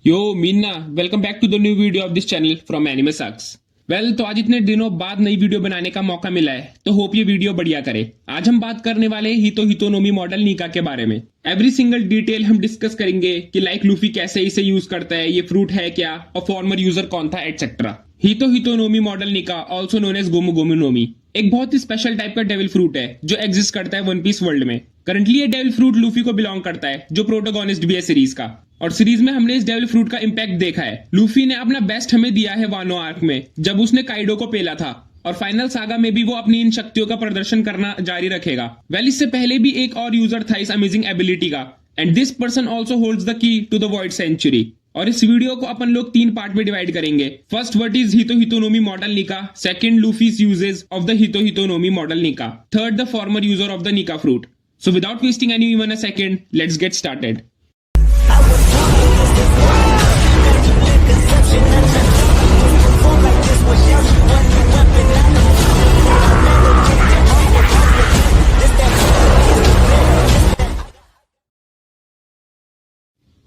यो मीना, welcome back to the new video of this channel from anime sucks. तो आज इतने दिनों बाद नई वीडियो बनाने का मौका मिला है, तो होप ये वीडियो बढ़िया करे। आज हम बात करने वाले हैं हितोनोमी मॉडल निका के बारे में। एवरी सिंगल डिटेल हम डिस्कस करेंगे कि लाइक लूफी कैसे इसे यूज करता है, ये फ्रूट है क्या, और फॉर्मर यूजर कौन था, एटसेट्रा। हितोनोमी model Nika, also known as गोमू गोमू नोमी, एक बहुत ही स्पेशल टाइप का डेविल फ्रूट है जो एग्जिस्ट करता है वन पीस वर्ल्ड में। करंटली ये डेविल फ्रूट लूफी को बिलोंग करता है, जो प्रोटोगोनिस्ट भी है सीरीज का। और सीरीज में हमने इस डेविल फ्रूट का इंपैक्ट देखा है। लूफी ने अपना बेस्ट हमें दिया है वानो आर्क में, जब उसने काइडो को पेला था, और फाइनल सागा में भी वो अपनी इन शक्तियों का प्रदर्शन करना जारी रखेगा। इससे पहले भी एक और यूजर था इस अमेजिंग एबिलिटी का, and this person also holds the key to the void century. और इस वीडियो को अपन लोग 3 पार्ट में डिवाइड करेंगे। फर्स्ट, व्हाट इज हितोनोमी model Nika. Second, Luffy's uses of the हितोनोमी model Nika. Third, the former user of the Nika fruit. So without wasting any even a second, let's get started.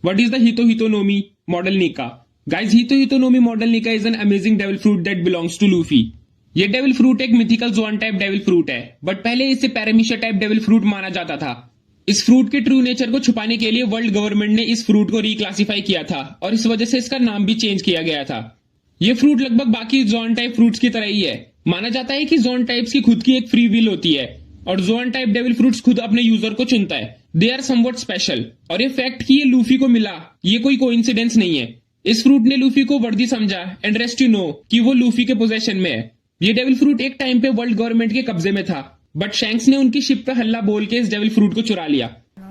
What is the Hitonome model Nika? Guys, Hitonome model Nika is an amazing devil fruit that belongs to Luffy. ये devil fruit एक mythical zone type devil fruit है, but पहले इसे पैरामीशिया type devil fruit माना जाता था। इस fruit के ट्रू नेचर को छुपाने के लिए वर्ल्ड गवर्नमेंट ने इस फ्रूट को रिक्लासिफाई किया था, और इस वजह से इसका नाम भी चेंज किया गया था। ये फ्रूट लगभग बाकी जोन टाइप फ्रूट्स की तरह ही है। माना जाता है कि जोन टाइप्स की खुद की एक फ्री विल होती है, और जोन टाइप डेविल फ्रूट्स खुद अपने यूजर को चुनता है। दे आर समवट स्पेशल, और ये फैक्ट कि ये लूफी को मिला, ये कोई कोइंसिडेंस नहीं है। इस फ्रूट ने लूफी को वर्दी समझा, एंड रेस्ट यू नो कि वो लूफी के पोजेशन में है। ये डेविल फ्रूट एक टाइम पे वर्ल्ड गवर्नमेंट के कब्जे में था, बट शैंक्स ने उनकी शिप पे हल्ला बोल के इस डेविल फ्रूट को चुरा लिया।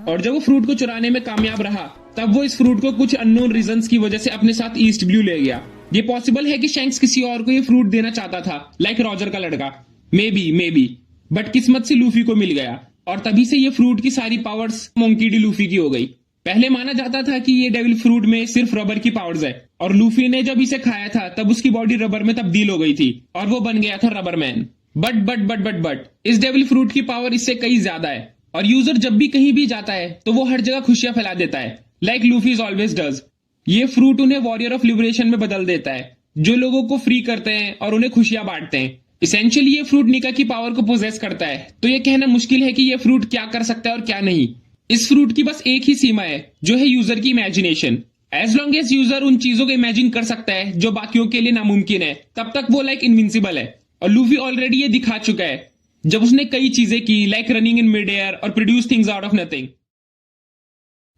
और जब वो फ्रूट को चुराने में कामयाब रहा, तब वो इस फ्रूट को कुछ अननोन रीजंस की वजह से अपने साथ ईस्ट ब्लू ले गया। ये पॉसिबल है कि शैंक्स किसी और को ये फ्रूट देना चाहता था, लाइक रॉजर का लड़का। मे बी बट किस्मत से लूफी को मिल गया, और तभी से ये फ्रूट की सारी पावर्स मोंकी डी लूफी की हो गई। पहले माना जाता था कि ये डेविल फ्रूट में सिर्फ रबर की पावर्स है, और लूफी ने जब इसे खाया था तब उसकी बॉडी रबर में तब्दील हो गई थी, और वो बन गया था रबर मैन। बट इस डेविल फ्रूट की पावर इससे कई ज्यादा है, और यूजर जब भी कहीं भी जाता है तो वो हर जगह खुशियां फैला देता है, लाइक लूफीज ऑलवेज डज। ये फ्रूट उन्हें वॉरियर ऑफ लिबरेशन में बदल देता है, जो लोगों को फ्री करते हैं और उन्हें खुशियां बांटते हैं। इसेंशियली ये फ्रूट निका की पावर को पोजेस करता है, तो ये कहना मुश्किल है कि ये फ्रूट क्या कर सकता है और क्या नहीं। इस फ्रूट की बस एक ही सीमा है, जो है यूजर की imagination. As long as user उन चीजों को इमेजिन कर सकता है जो बाकियों के लिए नामुमकिन है, तब तक वो लाइक इनविंसिबल है। और लूफी ऑलरेडी ये दिखा चुका है, जब उसने कई चीजें की, like running in mid air और produce things out of nothing.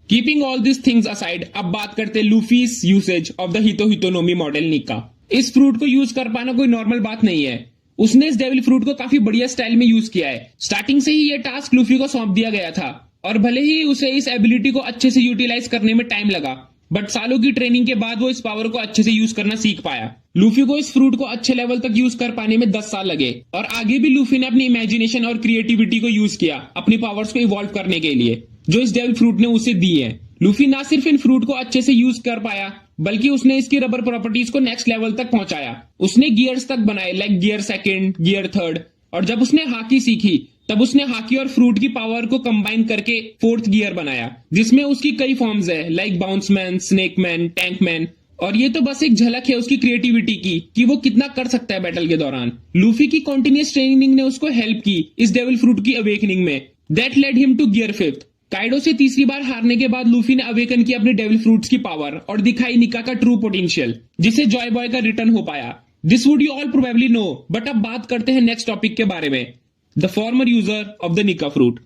Keeping all this things aside, अब बात करते हैं लूफीज यूसेज ऑफ द हितोनोमी मॉडल निका। इस फ्रूट को यूज कर पाना कोई नॉर्मल बात नहीं है। उसने इस डेविल फ्रूट को काफी बढ़िया स्टाइल में यूज किया है। स्टार्टिंग से ही ये टास्क लूफी को सौंप दिया गया था, और भले ही उसे इस एबिलिटी को अच्छे से यूटिलाइज करने में टाइम लगा, बट सालों की ट्रेनिंग के बाद वो इस पावर को अच्छे से यूज करना सीख पाया। लूफी को इस फ्रूट को अच्छे लेवल तक यूज कर पाने में 10 साल लगे, और आगे भी लूफी ने अपनी इमेजिनेशन और क्रिएटिविटी को यूज किया अपनी पावर्स को इवॉल्व करने के लिए, जो इस डेविल फ्रूट ने उसे दी है। लूफी ना सिर्फ इन फ्रूट को अच्छे से यूज कर पाया, बल्कि उसने इसकी रबर प्रॉपर्टीज को नेक्स्ट लेवल तक पहुंचाया। उसने गियर्स तक बनाए, like gear second, gear third, और जब उसने हाकी सीखी, तब उसने हाकी और फ्रूट की पावर को कंबाइन करके 4th गियर बनाया, जिसमें उसकी कई फॉर्म्स है, लाइक बाउंसमैन, स्नेकमैन, टैंकमैन। और ये तो बस एक झलक है उसकी क्रिएटिविटी की, कि वो कितना कर सकता है बैटल के दौरान। लूफी की कॉन्टिन्यूस ट्रेनिंग ने उसको हेल्प की इस डेविल फ्रूट की अवेकनिंग में। That led him to gear 5th। Kaido से तीसरी बार हारने के बाद लूफी ने अवेकन किया अपने डेविल फ्रूट्स की पावर, और दिखाई निका का ट्रू पोटेंशियल, जिसे जॉय बॉय का रिटर्न हो पाया। This would you all probably know, but अब बात करते हैं नेक्स्ट टॉपिक के बारे में, the former user of the Nika fruit.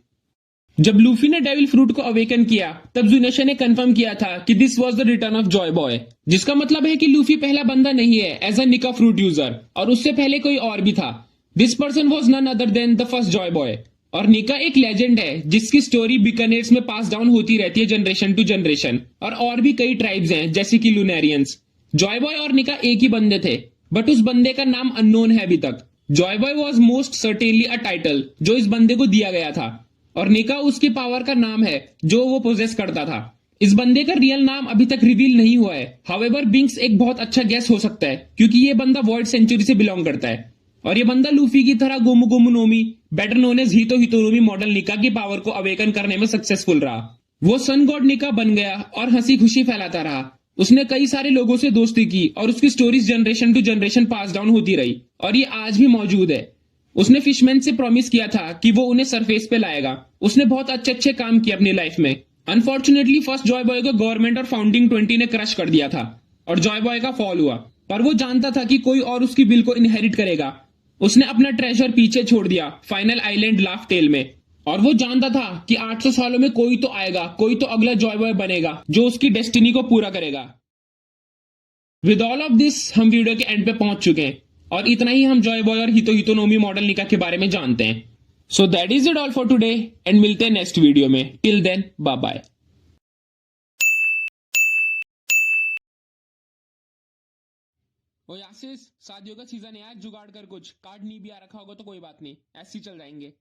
जब लूफी ने डेविल फ्रूट को अवेकन किया, तब जुनेशा ने कंफर्म किया था कि this was the return of Joy Boy, जिसका मतलब है कि लूफी पहला बंदा नहीं है एज अ निका फ्रूट यूजर, और उससे पहले कोई और भी था। This person was none other than the first Joy Boy. और निका एक लेजेंड है जिसकी स्टोरी बीकानेर्स में पास डाउन होती रहती है जनरेशन टू जनरेशन, और भी कई ट्राइब्स हैं जैसे कि लुनेरियंस। जॉय बॉय और निका एक ही बंदे थे, बट उस बंदे का नाम अननोन है अभी तक। Joy boy was most certainly a title जो इस बंदे को दिया गया था, और निका उसकी पावर का नाम है जो वो पोजेस करता था। इस बंदे का रियल नाम अभी तक रिवील नहीं हुआ है। हाउएवर बिंक्स एक बहुत अच्छा गेस हो सकता है, क्योंकि ये बंदा वॉइड सेंचुरी से बिलोंग करता है, और ये बंदा लूफी की तरह गोमू गोमू नोमी, बेटर नोन एज हितोनोमी मॉडल निका की पावर को अवेकन करने में सक्सेसफुल रहा। वो सन गॉड निका बन गया और हंसी खुशी फैलाता रहा। उसने कई सारे लोगों से दोस्ती की और उसकी stories generation to generation pass down होती रही और ये आज भी मौजूद है। उसने फिशमैन से प्रॉमिस किया था कि वो उन्हें सरफेस पे लाएगा। उसने बहुत अच्छे अच्छे काम किए अपनी लाइफ में। अनफॉर्चुनेटली फर्स्ट जॉय बॉय को गवर्नमेंट और फाउंडिंग 20 ने क्रश कर दिया था और जॉय बॉय का फॉल हुआ, पर वो जानता था कि कोई और उसकी बिल को इनहेरिट करेगा। उसने अपना ट्रेजर पीछे छोड़ दिया फाइनल आइलैंड लाफ टेल में, और वो जानता था कि 800 सालों में कोई तो आएगा, कोई तो अगला जॉय बॉय बनेगा जो उसकी डेस्टिनी को पूरा करेगा। विद ऑल ऑफ दिस हम वीडियो के एंड पे पहुंच चुके हैं और इतना ही हम जॉय बॉय और हितो हितोनोमी मॉडल निका के बारे में जानते हैं। So that is it all for today and मिलते हैं नेक्स्ट वीडियो में। Till then bye bye. ओ यासिस, शादियों का सीजन है यार, जुगाड़ कर कुछ। कार्ड नहीं भी आ रखा होगा तो कोई बात नहीं, ऐसे ही चल जाएंगे।